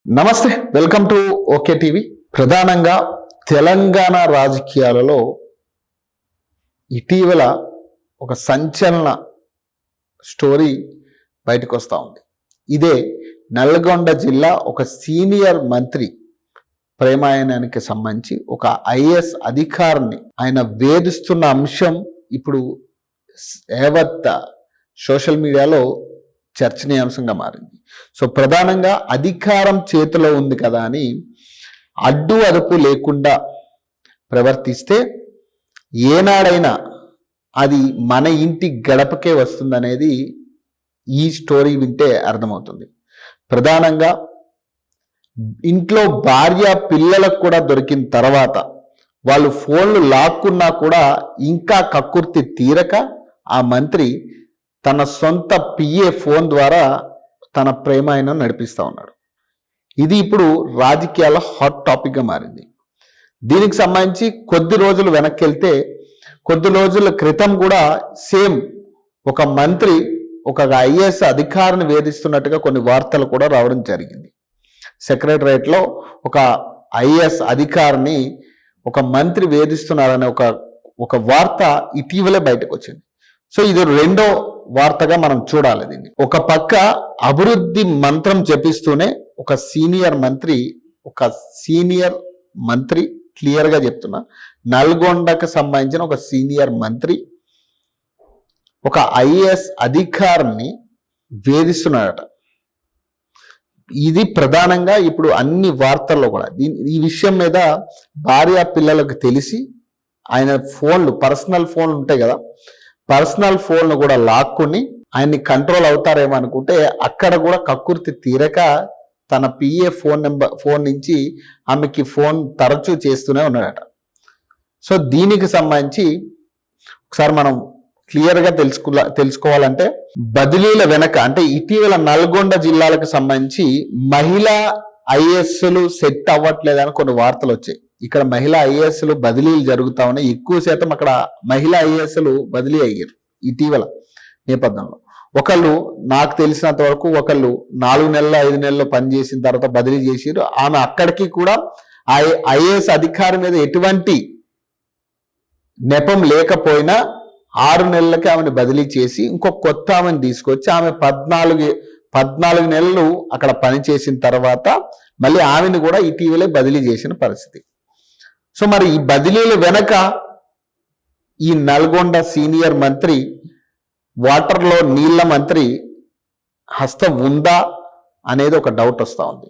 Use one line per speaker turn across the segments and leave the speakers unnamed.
నమస్తే, welcome to okay TV. ప్రధానంగా తెలంగాణ రాజకీయాలలో ఇటీవల ఒక సంచలన స్టోరీ బయటకు వస్తూ ఉంది. ఇదే నల్గొండ జిల్లా ఒక సీనియర్ మంత్రి ప్రేమాయణానికి సంబంధించి ఒక ఐఏఎస్ అధికారిని ఆయన వేధిస్తున్న అంశం ఇప్పుడు యావత్ సోషల్ మీడియాలో చర్చనీయాంశంగా మారింది. సో ప్రధానంగా అధికారం చేతిలో ఉంది కదా అని అడ్డు అదుపు లేకుండా ప్రవర్తిస్తే ఏనాడైనా అది మన ఇంటి గడపకే వస్తుందనేది ఈ స్టోరీ వింటే అర్థమవుతుంది. ప్రధానంగా ఇంట్లో భార్య పిల్లలకు కూడా దొరికిన తర్వాత వాళ్ళు ఫోన్లు లాక్కున్నా కూడా ఇంకా కక్కుర్తి తీరక ఆ మంత్రి తన సొంత పిఏ ఫోన్ ద్వారా తన ప్రేమాయణం నడిపిస్తూ ఉన్నాడు. ఇది ఇప్పుడు రాజకీయాల హాట్ టాపిక్గా మారింది. దీనికి సంబంధించి కొద్ది రోజులు వెనక్కి వెళ్తే కొద్ది రోజుల క్రితం కూడా సేమ్ ఒక మంత్రి ఒక ఐఏఎస్ అధికారిని వేధిస్తున్నట్టుగా కొన్ని వార్తలు కూడా రావడం జరిగింది. సెక్రటరియట్లో ఒక ఐఏఎస్ అధికారిని ఒక మంత్రి వేధిస్తున్నారనే ఒక వార్త ఇటీవలే బయటకు వచ్చింది. సో ఇది రెండో వార్తగా మనం చూడాలి దీన్ని. ఒక పక్క అభివృద్ధి మంత్రం జపిస్తూనే ఒక సీనియర్ మంత్రి క్లియర్గా చెప్తున్నా, నల్గొండకు సంబంధించిన ఒక సీనియర్ మంత్రి ఒక ఐఏఎస్ అధికారిని వేధిస్తున్నాడట. ఇది ప్రధానంగా ఇప్పుడు అన్ని వార్తల్లో కూడా ఈ విషయం మీద భార్య పిల్లలకు తెలిసి ఆయన పర్సనల్ ఫోన్లు ఉంటాయి కదా, పర్సనల్ ఫోన్ను కూడా లాక్కుని ఆయన్ని కంట్రోల్ అవుతారేమో అనుకుంటే అక్కడ కూడా కక్కుర్తి తీరక తన పిఏ ఫోన్ నుంచి ఆమెకి ఫోన్ తరచూ చేస్తూనే ఉన్నాడట. సో దీనికి సంబంధించి ఒకసారి మనం క్లియర్గా తెలుసుకోవాలంటే బదిలీల వెనక అంటే ఇటీవల నల్గొండ జిల్లాలకు సంబంధించి మహిళా ఐఏఎస్లు సెట్ అవ్వట్లేదని కొన్ని వార్తలు వచ్చాయి. ఇక్కడ మహిళా ఐఏఎస్లు బదిలీలు జరుగుతా ఉన్నాయి. ఎక్కువ శాతం అక్కడ మహిళా ఐఏఎస్లు బదిలీ అయ్యారు ఇటీవల నేపథ్యంలో. ఒకళ్ళు నాకు తెలిసినంత వరకు 4 నెలలు 5 నెలలు పనిచేసిన తర్వాత బదిలీ చేసారు. ఆమె అక్కడికి కూడా ఐఏఎస్ అధికారి మీద ఎటువంటి నెపం లేకపోయినా 6 నెలలకి ఆమెను బదిలీ చేసి ఇంకొక కొత్త ఆమెను తీసుకొచ్చి ఆమె 14 నెలలు అక్కడ పనిచేసిన తర్వాత మళ్ళీ ఆమెను కూడా ఇటీవలే బదిలీ చేసిన పరిస్థితి. సో మరి ఈ బదిలీల వెనక ఈ నల్గొండ సీనియర్ మంత్రి వాటర్లో నీళ్ల మంత్రి హస్తం ఉందా అనేది ఒక డౌట్ వస్తూ ఉంది.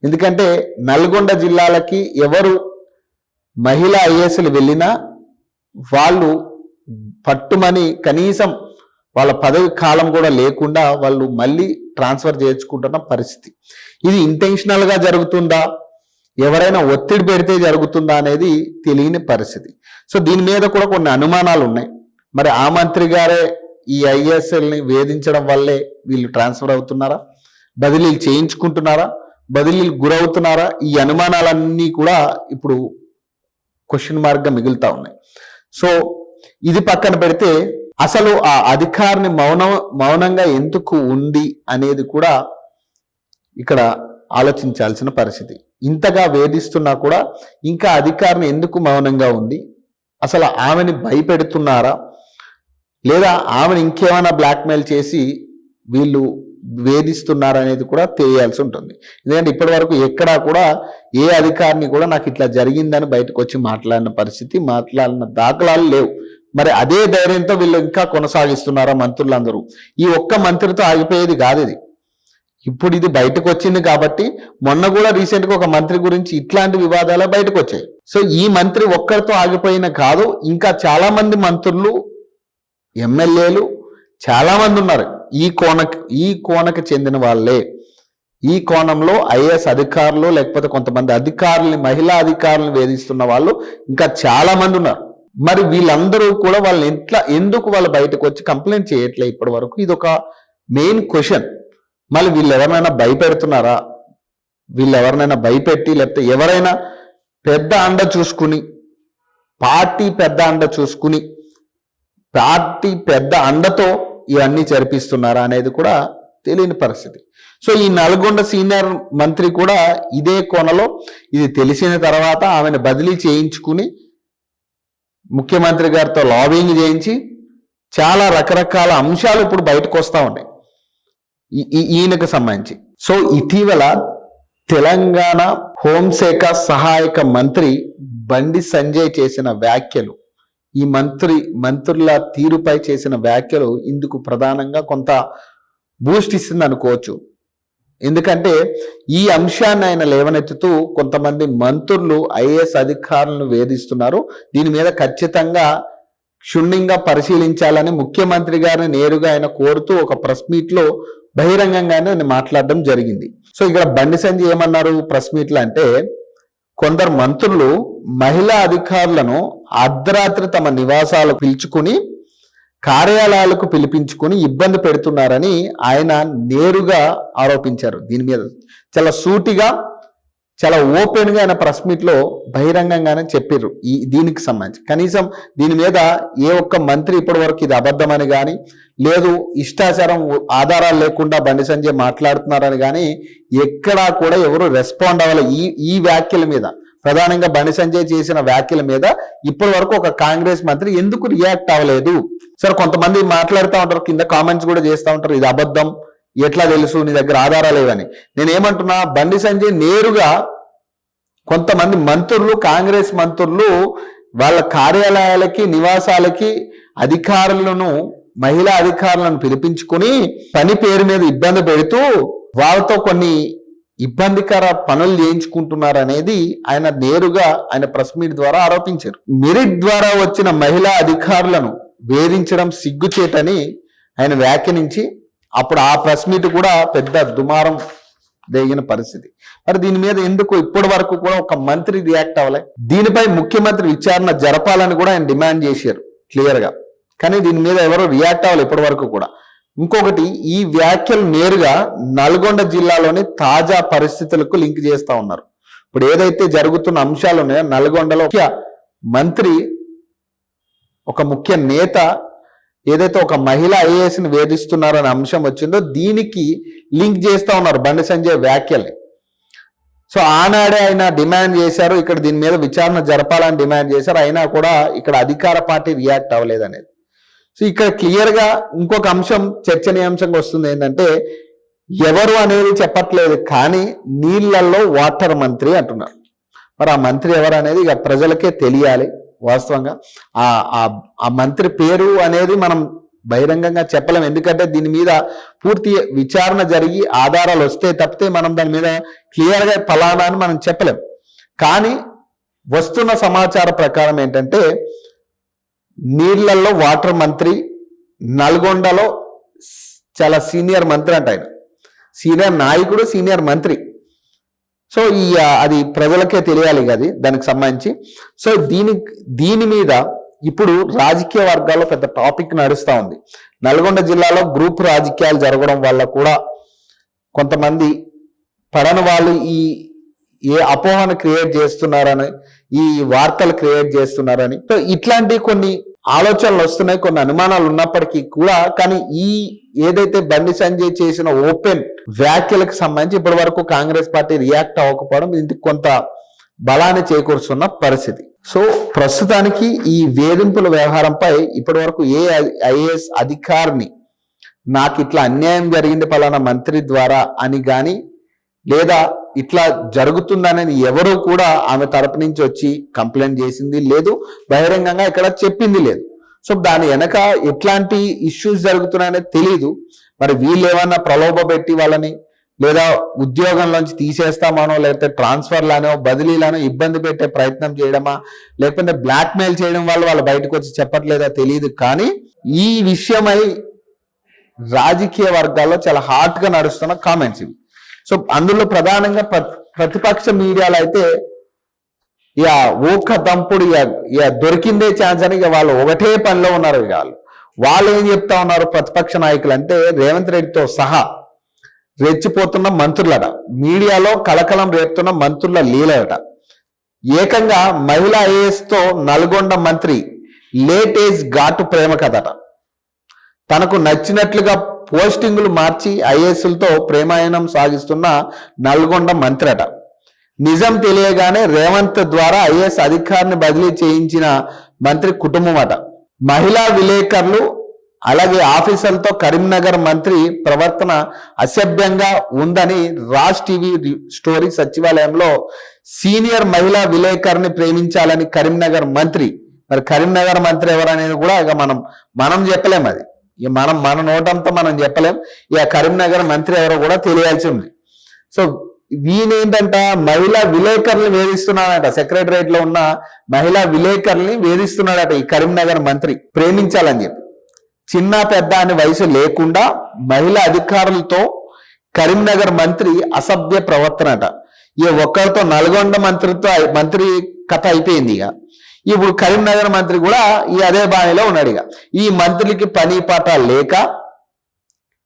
ఎందుకంటే నల్గొండ జిల్లాలకి ఎవరు మహిళా ఐఏఎస్లు వెళ్ళినా వాళ్ళు పట్టుమని కనీసం వాళ్ళ పదవి కాలం కూడా లేకుండా వాళ్ళు మళ్ళీ ట్రాన్స్ఫర్ చేసుకుంటున్న పరిస్థితి. ఇది ఇంటెన్షనల్గా జరుగుతుందా, ఎవరైనా ఒత్తిడి పెడితే జరుగుతుందా అనేది తెలియని పరిస్థితి. సో దీని మీద కూడా కొన్ని అనుమానాలు ఉన్నాయి. మరి ఆ మంత్రి గారే ఈ ఐఏఎస్ఎల్ని వేధించడం వల్లే వీళ్ళు ట్రాన్స్ఫర్ అవుతున్నారా, బదిలీలు చేయించుకుంటున్నారా, బదిలీలు గురవుతున్నారా, ఈ అనుమానాలన్నీ కూడా ఇప్పుడు క్వశ్చన్ మార్క్గా మిగులుతా ఉన్నాయి. సో ఇది పక్కన పెడితే అసలు ఆ అధికారిని మౌనంగా ఎందుకు ఉంది అనేది కూడా ఇక్కడ ఆలోచించాల్సిన పరిస్థితి. ఇంతగా వేధిస్తున్నా కూడా ఇంకా అధికారిని ఎందుకు మౌనంగా ఉంది, అసలు ఆమెని భయపెడుతున్నారా లేదా ఆమెను ఇంకేమైనా బ్లాక్మెయిల్ చేసి వీళ్ళు వేధిస్తున్నారా అనేది కూడా తెలియాల్సి ఉంటుంది. ఎందుకంటే ఇప్పటి వరకు ఎక్కడా కూడా ఏ అధికారిని కూడా నాకు ఇట్లా జరిగిందని బయటకు వచ్చి మాట్లాడిన దాఖలాలు లేవు. మరి అదే ధైర్యంతో వీళ్ళు ఇంకా కొనసాగిస్తున్నారా మంత్రులందరూ? ఈ ఒక్క మంత్రితో ఆగిపోయేది కాదు ఇది. ఇప్పుడు ఇది బయటకు వచ్చింది కాబట్టి మొన్న కూడా రీసెంట్గా ఒక మంత్రి గురించి ఇట్లాంటి వివాదాలు బయటకు వచ్చాయి. సో ఈ మంత్రి ఒక్కరితో ఆగిపోయిన కాదు, ఇంకా చాలా మంది మంత్రులు ఎమ్మెల్యేలు చాలా మంది ఉన్నారు ఈ కోణకి చెందిన వాళ్ళే. ఈ కోణంలో ఐఏఎస్ అధికారులు లేకపోతే కొంతమంది మహిళా అధికారులను వేధిస్తున్న వాళ్ళు ఇంకా చాలా మంది ఉన్నారు. మరి వీళ్ళందరూ కూడా ఎందుకు వాళ్ళు బయటకు వచ్చి కంప్లైంట్ చేయట్లే ఇప్పటి వరకు? ఇది ఒక మెయిన్ క్వశ్చన్. మళ్ళీ వీళ్ళు ఎవరినైనా భయపెడుతున్నారా, వీళ్ళు ఎవరినైనా భయపెట్టి లేకపోతే ఎవరైనా పెద్ద అండ చూసుకుని పార్టీ పెద్ద అండతో ఇవన్నీ జరిపిస్తున్నారా అనేది కూడా తెలియని పరిస్థితి. సో ఈ నల్గొండ సీనియర్ మంత్రి కూడా ఇదే కోణలో ఇది తెలిసిన తర్వాత ఆమెను బదిలీ చేయించుకుని ముఖ్యమంత్రి గారితో లాబింగ్ చేయించి చాలా రకరకాల అంశాలు ఇప్పుడు బయటకు వస్తూ ఉన్నాయి ఈయనకు సంబంధించి. సో ఇటీవల తెలంగాణ హోంశాఖ సహాయక మంత్రి బండి సంజయ్ చేసిన వ్యాఖ్యలు, ఈ మంత్రుల తీరుపై చేసిన వ్యాఖ్యలు ఇందుకు ప్రధానంగా కొంత బూస్ట్ ఇస్తుంది అనుకోవచ్చు. ఎందుకంటే ఈ అంశాన్ని ఆయన లేవనెత్తుతూ కొంతమంది మంత్రులు ఐఏఎస్ అధికారులను వేధిస్తున్నారు, దీని మీద ఖచ్చితంగా క్షుణ్ణంగా పరిశీలించాలని ముఖ్యమంత్రి గారిని నేరుగా ఆయన కోరుతూ ఒక ప్రెస్ మీట్ లో బహిరంగంగానే ఆయన మాట్లాడడం జరిగింది. సో ఇక్కడ బండి సంజయ్ ఏమన్నారు ప్రెస్ మీట్ లో అంటే, కొందరు మంత్రులు మహిళా అధికారులను అర్ధరాత్రి తమ నివాసాలు పిలుచుకుని కార్యాలయాలకు పిలిపించుకుని ఇబ్బంది పెడుతున్నారని ఆయన నేరుగా ఆరోపించారు. దీని మీద చాలా సూటిగా చాలా ఓపెన్ గా ఆయన ప్రెస్ మీట్ లో బహిరంగంగానే చెప్పారు దీనికి సంబంధించి. కనీసం దీని మీద ఏ ఒక్క మంత్రి ఇప్పటి వరకు ఇది అబద్ధమని కానీ లేదు ఇష్టాచారం ఆధారాలు లేకుండా బండి సంజయ్ మాట్లాడుతున్నారని కానీ ఎక్కడా కూడా ఎవరు రెస్పాండ్ అవ్వాలి ఈ వ్యాఖ్యల మీద. ప్రధానంగా బండి సంజయ్ చేసిన వ్యాఖ్యల మీద ఇప్పటి వరకు ఒక కాంగ్రెస్ మంత్రి ఎందుకు రియాక్ట్ అవ్వలేదు? సార్ కొంతమంది మాట్లాడుతూ ఉంటారు, కింద కామెంట్స్ కూడా చేస్తూ ఉంటారు, ఇది అబద్ధం ఎట్లా తెలుసు, నీ దగ్గర ఆధారాలు లేవని. నేనేమంటున్నా, బండి సంజయ్ నేరుగా కొంతమంది మంత్రులు, కాంగ్రెస్ మంత్రులు వాళ్ళ కార్యాలయాలకి నివాసాలకి అధికారులను, మహిళా అధికారులను పిలిపించుకుని పని పేరు మీద ఇబ్బంది పెడుతూ వాళ్ళతో కొన్ని ఇబ్బందికర పనులు చేయించుకుంటున్నారు అనేది ఆయన నేరుగా ఆయన ప్రెస్ మీట్ ద్వారా ఆరోపించారు. మెరిట్ ద్వారా వచ్చిన మహిళా అధికారులను వేధించడం సిగ్గుచేటని ఆయన వ్యాఖ్యానించి అప్పుడు ఆ ప్రెస్ మీట్ కూడా పెద్ద దుమారం రేగిన పరిస్థితి. మరి దీని మీద ఎందుకు ఇప్పటి వరకు కూడా ఒక మంత్రి రియాక్ట్ అవ్వలే? దీనిపై ముఖ్యమంత్రి విచారణ జరపాలని కూడా ఆయన డిమాండ్ చేశారు క్లియర్ గా, కానీ దీని మీద ఎవరు రియాక్ట్ అవ్వాలి ఇప్పటి వరకు కూడా. ఇంకొకటి, ఈ వ్యాఖ్యలు నేరుగా నల్గొండ జిల్లాలోని తాజా పరిస్థితులకు లింక్ చేస్తా ఉన్నారు. ఇప్పుడు ఏదైతే జరుగుతున్న అంశాలు ఉన్నాయో, నల్గొండలో ముఖ్య మంత్రి, ఒక ముఖ్య నేత ఏదైతే ఒక మహిళ ఐఏఎస్ ని వేధిస్తున్నారనే అంశం వచ్చిందో దీనికి లింక్ చేస్తా ఉన్నారు బండి సంజయ్ వ్యాఖ్యలే. సో ఆనాడే ఆయన డిమాండ్ చేశారు, ఇక్కడ దీని మీద విచారణ జరపాలని డిమాండ్ చేశారు, అయినా కూడా ఇక్కడ అధికార పార్టీ రియాక్ట్ అవ్వలేదు అనేది. సో ఇక్కడ క్లియర్ గా ఇంకొక అంశం చర్చనీయాంశంగా వస్తుంది ఏంటంటే, ఎవరు అనేది చెప్పట్లేదు కానీ నీళ్లలో వాటర్ మంత్రి అంటున్నారు. మరి ఆ మంత్రి ఎవరు అనేది ఇక ప్రజలకే తెలియాలి. వాస్తవంగా ఆ మంత్రి పేరు అనేది మనం బహిరంగంగా చెప్పలేం, ఎందుకంటే దీని మీద పూర్తి విచారణ జరిగి ఆధారాలు వస్తే తప్పితే మనం దాని మీద క్లియర్ గా ఫలానా అని మనం చెప్పలేం. కానీ వస్తున్న సమాచార ప్రకారం ఏంటంటే, నీళ్లలో వాటర్ మంత్రి, నల్గొండలో చాలా సీనియర్ మంత్రి అంట, ఆయన సీనియర్ నాయకుడు, సీనియర్ మంత్రి. సో అది ప్రజలకే తెలియాలి కదా దానికి సంబంధించి. సో దీని మీద ఇప్పుడు రాజకీయ వర్గాల్లో పెద్ద టాపిక్ నడుస్తూ ఉంది. నల్గొండ జిల్లాలో గ్రూప్ రాజకీయాలు జరగడం వల్ల కూడా కొంతమంది పడని వాళ్ళు ఏ అపోహను క్రియేట్ చేస్తున్నారని, ఈ వార్తలు క్రియేట్ చేస్తున్నారని, సో ఇట్లాంటి కొన్ని ఆలోచనలు వస్తున్నాయి, కొన్ని అనుమానాలు ఉన్నప్పటికీ కూడా. కానీ ఏదైతే బండి సంజయ్ చేసిన ఓపెన్ వ్యాఖ్యలకు సంబంధించి ఇప్పటి వరకు కాంగ్రెస్ పార్టీ రియాక్ట్ అవ్వకపోవడం ఇందుకు కొంత బలాన్ని చేకూరుస్తున్న పరిస్థితి. సో ప్రస్తుతానికి ఈ వేధింపుల వ్యవహారంపై ఇప్పటి వరకు ఏ ఐఏఎస్ అధికారిని నాకు ఇట్లా అన్యాయం జరిగింది పలానా మంత్రి ద్వారా అని కానీ, లేదా ఇట్లా జరుగుతుందనేది ఎవరు కూడా ఆమె తరపు నుంచి వచ్చి కంప్లైంట్ చేసింది లేదు, బహిరంగంగా ఇక్కడ చెప్పింది లేదు. సో దాని వెనక ఎట్లాంటి ఇష్యూస్ జరుగుతున్నాయనేది తెలియదు. మరి వీళ్ళు ఏమన్నా ప్రలోభ పెట్టి వాళ్ళని లేదా ఉద్యోగంలోంచి తీసేస్తామానో, లేకపోతే ట్రాన్స్ఫర్లానో బదిలీలానో ఇబ్బంది పెట్టే ప్రయత్నం చేయడమా, లేకపోతే బ్లాక్ మెయిల్ చేయడం వల్ల వాళ్ళు బయటకు వచ్చి చెప్పట్లేదా తెలియదు. కానీ ఈ విషయమై రాజకీయ వర్గాల్లో చాలా హాట్ గా నడుస్తున్న కామెంట్స్ ఇవి. సో అందులో ప్రధానంగా ప్రతిపక్ష మీడియాలో అయితే ఇక ఊక దంపుడు ఇక దొరికిందే ఛాన్స్ అని ఇక వాళ్ళు ఒకటే పనిలో ఉన్నారు. ఇక వాళ్ళు ఏం చెప్తా ఉన్నారు ప్రతిపక్ష నాయకులు అంటే, రేవంత్ రెడ్డితో సహా రెచ్చిపోతున్న మంత్రులట, మీడియాలో కలకలం రేపుతున్న మంత్రుల లీలట. ఏకంగా మహిళా ఐఏఎస్ తో నల్గొండ మంత్రి లేటేజ్ ఘాటు ప్రేమ కథట. తనకు నచ్చినట్లుగా పోస్టింగులు మార్చి ఐఏఎస్లతో ప్రేమాయణం సాగిస్తున్న నల్గొండ మంత్రి అట. నిజం తెలియగానే రేవంత్ ద్వారా ఐఏఎస్ అధికారిని బదిలీ చేయించిన మంత్రి కుటుంబం అట. మహిళా విలేకరులు అలాగే ఆఫీసర్లతో కరీంనగర్ మంత్రి ప్రవర్తన అసభ్యంగా ఉందని రాజ్ టీవీ స్టోరీ సచివాలయంలో సీనియర్ మహిళా విలేకరుని ప్రేమించాలని కరీంనగర్ మంత్రి, మరి కరీంనగర్ మంత్రి ఎవరనేది కూడా ఇక మనం చెప్పలేం. అది ఇక మన నోటంతా మనం చెప్పలేం. ఇక కరీంనగర్ మంత్రి ఎవరో కూడా తెలియాల్సి ఉంది. సో వీనేంటంట మహిళా విలేకరుల్ని వేధిస్తున్నాడట. సెక్రటరియట్ లో ఉన్న మహిళా విలేకరుల్ని వేధిస్తున్నాడట ఈ కరీంనగర్ మంత్రి ప్రేమించాలని చెప్పి. చిన్న పెద్ద అనే వయసు లేకుండా మహిళా అధికారులతో కరీంనగర్ మంత్రి అసభ్య ప్రవర్తన అట. ఇక ఒక్కరితో నల్గొండ మంత్రి కథ అయిపోయింది. ఇక ఇప్పుడు కరీంనగర్ మంత్రి కూడా ఈ అదే బాణిలో ఉన్నాడు. ఇక ఈ మంత్రికి పని పాట లేక,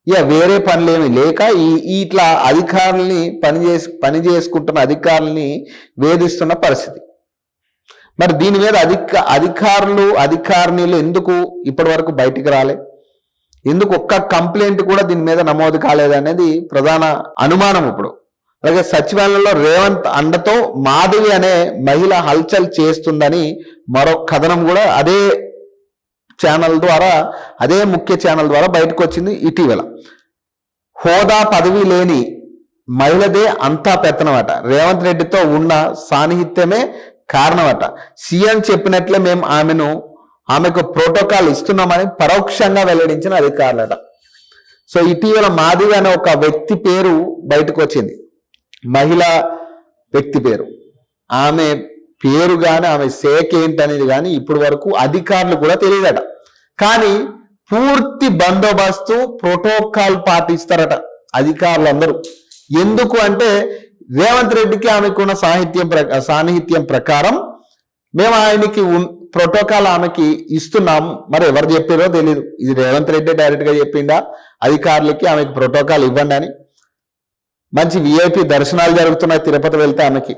ఇక వేరే పనులేమి లేక ఇట్లా అధికారుల్ని పని చేసుకుంటున్న అధికారుల్ని వేధిస్తున్న పరిస్థితి. మరి దీని మీద అధికారిణీలు ఎందుకు ఇప్పటి వరకు బయటికి రాలే, ఎందుకు ఒక్క కంప్లైంట్ కూడా దీని మీద నమోదు కాలేదనేది ప్రధాన అనుమానం ఇప్పుడు. అలాగే సచివాలయంలో రేవంత్ అండతో మాధవి అనే మహిళ హల్చల్ చేస్తుందని మరో కథనం కూడా అదే ముఖ్య ఛానల్ ద్వారా బయటకు వచ్చింది ఇటీవల. హోదా పదవి లేని మహిళదే అంతా పెత్తనమట. రేవంత్ రెడ్డితో ఉన్న సాన్నిహిత్యమే కారణమట. సీఎం చెప్పినట్లే మేము ఆమెకు ప్రోటోకాల్ ఇస్తున్నామని పరోక్షంగా వెల్లడించిన అధికారులట. సో ఇటీవల మాధవి అనే ఒక వ్యక్తి పేరు బయటకు వచ్చింది, మహిళా వ్యక్తి పేరు. ఆమె పేరు కానీ ఆమె శాఖ ఏంటనేది కానీ ఇప్పటి వరకు అధికారులు కూడా తెలియదట. కానీ పూర్తి బందోబస్తు ప్రోటోకాల్ పాటిస్తారట అధికారులందరూ. ఎందుకు అంటే రేవంత్ రెడ్డికి ఆమెకున్న సాన్నిహిత్యం ప్రకారం మేము ఆయనకి ప్రోటోకాల్ ఆమెకి ఇస్తున్నాం. మరి ఎవరు చెప్పారో తెలియదు. ఇది రేవంత్ రెడ్డి డైరెక్ట్ గా చెప్పిండా అధికారులకి ఆమెకి ప్రోటోకాల్ ఇవ్వండి అని. మంచి విఐపి దర్శనాలు జరుగుతున్నాయి తిరుపతి వెళ్తే, ఆమెకి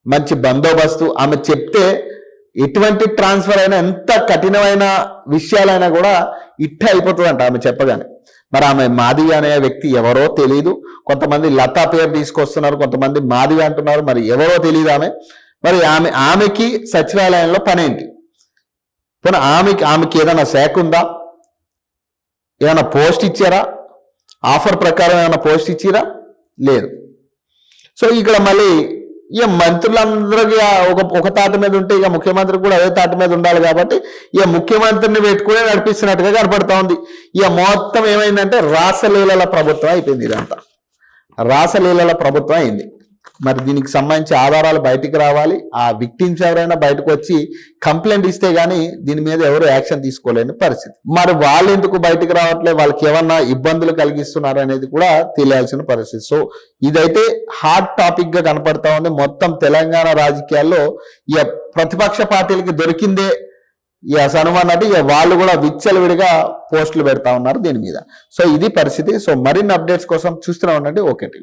మంచి బందోబస్తు. ఆమె చెప్తే ఎటువంటి ట్రాన్స్ఫర్ అయినా ఎంత కఠినమైన విషయాలైనా కూడా ఇట్టే అయిపోతుందంట ఆమె చెప్పగానే. మరి ఆమె మాధవి అనే వ్యక్తి ఎవరో తెలియదు. కొంతమంది లతా పేరు తీసుకొస్తున్నారు, కొంతమంది మాధవి అంటున్నారు, మరి ఎవరో తెలియదు ఆమె. మరి ఆమెకి సచివాలయంలో పనేంటి? ఆమెకి ఏదైనా శాఖ ఉందా? ఏమైనా పోస్ట్ ఇచ్చారా? ఆఫర్ ప్రకారం ఏమైనా పోస్ట్ ఇచ్చిరా? లేదు. సో ఇక్కడ మళ్ళీ ఇక మంత్రులందరికీ ఒక తాటి మీద ఉంటే ఇక ముఖ్యమంత్రి కూడా అదే తాటి మీద ఉండాలి కాబట్టి ఇక ముఖ్యమంత్రిని పెట్టుకునే నడిపిస్తున్నట్టుగా కనపడతా ఉంది. ఇక మొత్తం ఏమైందంటే రాసలీలల ప్రభుత్వం అయిపోయింది. ఇదంతా రాసలీలల ప్రభుత్వం అయింది. మరి దీనికి సంబంధించి ఆధారాలు బయటికి రావాలి. ఆ విక్టిమ్స్ ఎవరైనా బయటకు వచ్చి కంప్లైంట్ ఇస్తే గానీ దీని మీద ఎవరు యాక్షన్ తీసుకోలేని పరిస్థితి. మరి వాళ్ళు ఎందుకు బయటకు రావట్లే, వాళ్ళకి ఏమన్నా ఇబ్బందులు కలిగిస్తున్నారు అనేది కూడా తెలియాల్సిన పరిస్థితి. సో ఇదైతే హాట్ టాపిక్ గా కనపడతా ఉంది. మొత్తం తెలంగాణ రాజకీయాల్లో ఇక ప్రతిపక్ష పార్టీలకి దొరికిందే ఈ అసనుమానటి. ఇక వాళ్ళు కూడా విచ్చలవిడిగా పోస్టులు పెడతా ఉన్నారు దీని మీద. సో ఇది పరిస్థితి. సో మరిన్ని అప్డేట్స్ కోసం చూస్తూనే ఉండండి ఓకే టీవీ.